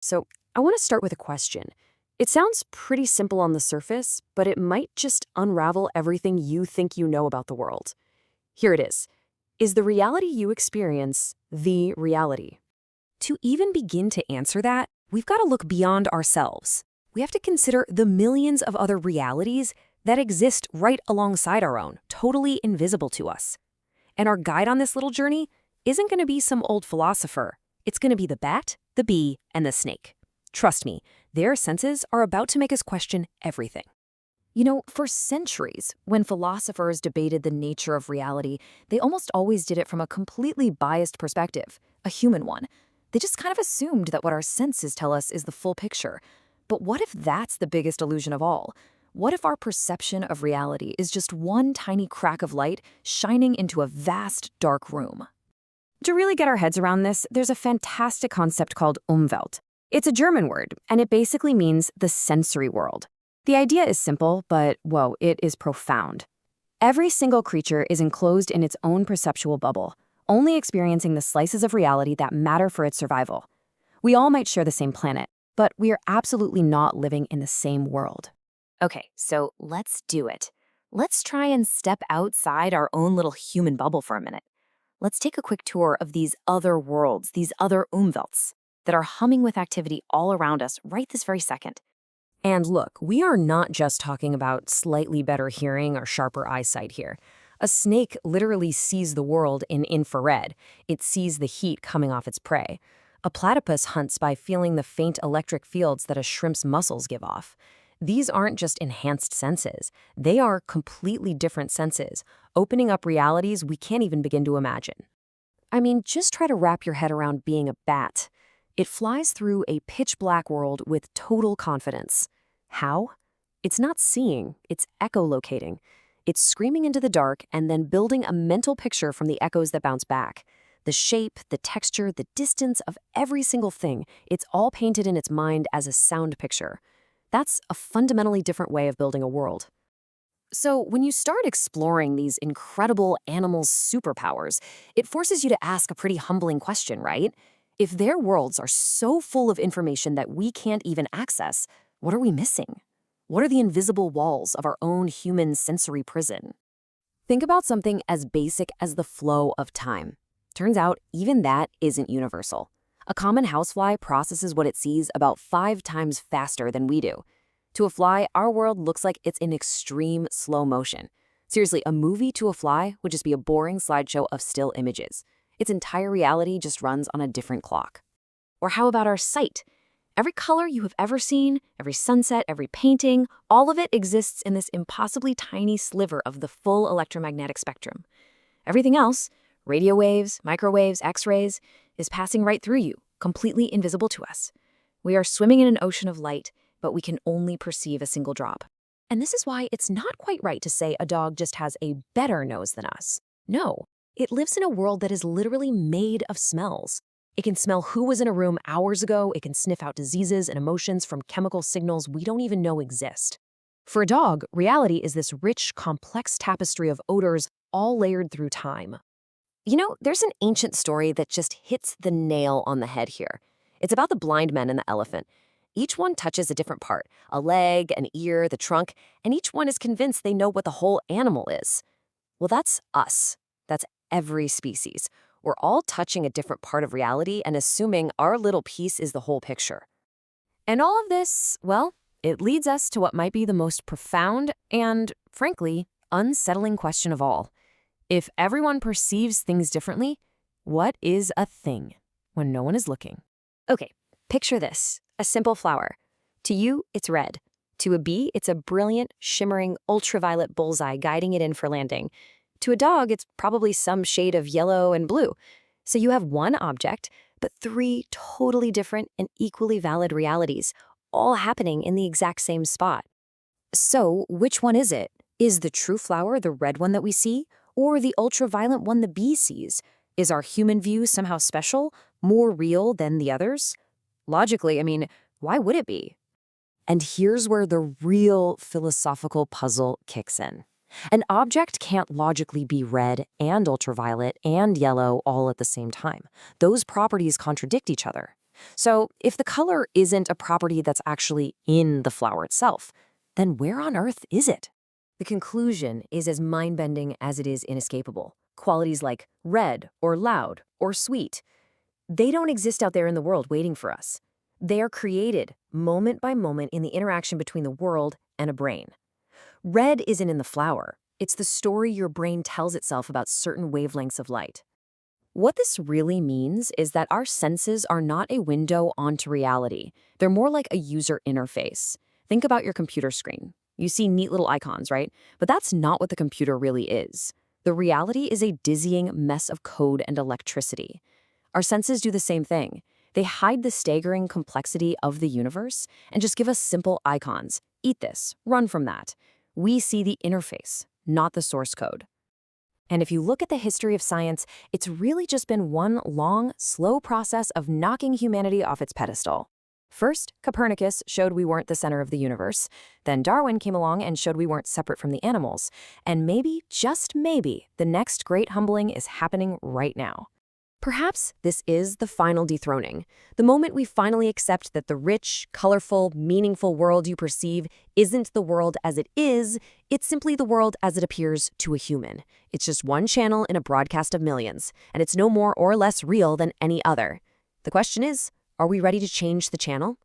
So, I want to start with a question. It sounds pretty simple on the surface, but it might just unravel everything you think you know about the world. Here it is. Is the reality you experience the reality? To even begin to answer that, we've got to look beyond ourselves. We have to consider the millions of other realities that exist right alongside our own, totally invisible to us. And our guide on this little journey isn't going to be some old philosopher. It's going to be the bat, the bee, and the snake. Trust me, their senses are about to make us question everything. You know, for centuries, when philosophers debated the nature of reality, they almost always did it from a completely biased perspective, a human one. They just kind of assumed that what our senses tell us is the full picture. But what if that's the biggest illusion of all? What if our perception of reality is just one tiny crack of light shining into a vast, dark room? To really get our heads around this, there's a fantastic concept called Umwelt. It's a German word, and it basically means the sensory world. The idea is simple, but, whoa, it is profound. Every single creature is enclosed in its own perceptual bubble, only experiencing the slices of reality that matter for its survival. We all might share the same planet, but we are absolutely not living in the same world. Okay, so let's do it. Let's try and step outside our own little human bubble for a minute. Let's take a quick tour of these other worlds, these other Umwelts, that are humming with activity all around us right this very second. And look, we are not just talking about slightly better hearing or sharper eyesight here. A snake literally sees the world in infrared. It sees the heat coming off its prey. A platypus hunts by feeling the faint electric fields that a shrimp's muscles give off. These aren't just enhanced senses. They are completely different senses, opening up realities we can't even begin to imagine. I mean, just try to wrap your head around being a bat. It flies through a pitch-black world with total confidence. How? It's not seeing, it's echolocating. It's screaming into the dark and then building a mental picture from the echoes that bounce back. The shape, the texture, the distance of every single thing, it's all painted in its mind as a sound picture. That's a fundamentally different way of building a world. So when you start exploring these incredible animals' superpowers, it forces you to ask a pretty humbling question, right? If their worlds are so full of information that we can't even access, what are we missing? What are the invisible walls of our own human sensory prison? Think about something as basic as the flow of time. Turns out, even that isn't universal. A common housefly processes what it sees about 5 times faster than we do. To a fly, our world looks like it's in extreme slow motion. Seriously, a movie to a fly would just be a boring slideshow of still images. Its entire reality just runs on a different clock. Or how about our sight? Every color you have ever seen, every sunset, every painting, all of it exists in this impossibly tiny sliver of the full electromagnetic spectrum. Everything else, radio waves, microwaves, X-rays, is passing right through you, completely invisible to us. We are swimming in an ocean of light, but we can only perceive a single drop. And this is why it's not quite right to say a dog just has a better nose than us. No, it lives in a world that is literally made of smells. It can smell who was in a room hours ago. It can sniff out diseases and emotions from chemical signals we don't even know exist. For a dog, reality is this rich, complex tapestry of odors all layered through time. You know, there's an ancient story that just hits the nail on the head here. It's about the blind men and the elephant. Each one touches a different part, a leg, an ear, the trunk, and each one is convinced they know what the whole animal is. Well, that's us. That's every species. We're all touching a different part of reality and assuming our little piece is the whole picture. And all of this, well, it leads us to what might be the most profound and, frankly, unsettling question of all. If everyone perceives things differently, what is a thing when no one is looking? Okay, picture this, a simple flower. To you, it's red. To a bee, it's a brilliant, shimmering, ultraviolet bullseye guiding it in for landing. To a dog, it's probably some shade of yellow and blue. So you have one object, but 3 totally different and equally valid realities, all happening in the exact same spot. So which one is it? Is the true flower the red one that we see, or the ultraviolet one the bee sees? Is our human view somehow special, more real than the others? Logically, I mean, why would it be? And here's where the real philosophical puzzle kicks in. An object can't logically be red and ultraviolet and yellow all at the same time. Those properties contradict each other. So, if the color isn't a property that's actually in the flower itself, then where on earth is it? The conclusion is as mind-bending as it is inescapable. Qualities like red or loud or sweet, they don't exist out there in the world waiting for us. They are created moment by moment in the interaction between the world and a brain. Red isn't in the flower. It's the story your brain tells itself about certain wavelengths of light. What this really means is that our senses are not a window onto reality. They're more like a user interface. Think about your computer screen. You see neat little icons, right? But that's not what the computer really is. The reality is a dizzying mess of code and electricity. Our senses do the same thing. They hide the staggering complexity of the universe and just give us simple icons. Eat this, run from that. We see the interface, not the source code. And if you look at the history of science, it's really just been one long, slow process of knocking humanity off its pedestal. First, Copernicus showed we weren't the center of the universe. Then Darwin came along and showed we weren't separate from the animals. And maybe, just maybe, the next great humbling is happening right now. Perhaps this is the final dethroning, the moment we finally accept that the rich, colorful, meaningful world you perceive isn't the world as it is, it's simply the world as it appears to a human. It's just one channel in a broadcast of millions, and it's no more or less real than any other. The question is, are we ready to change the channel?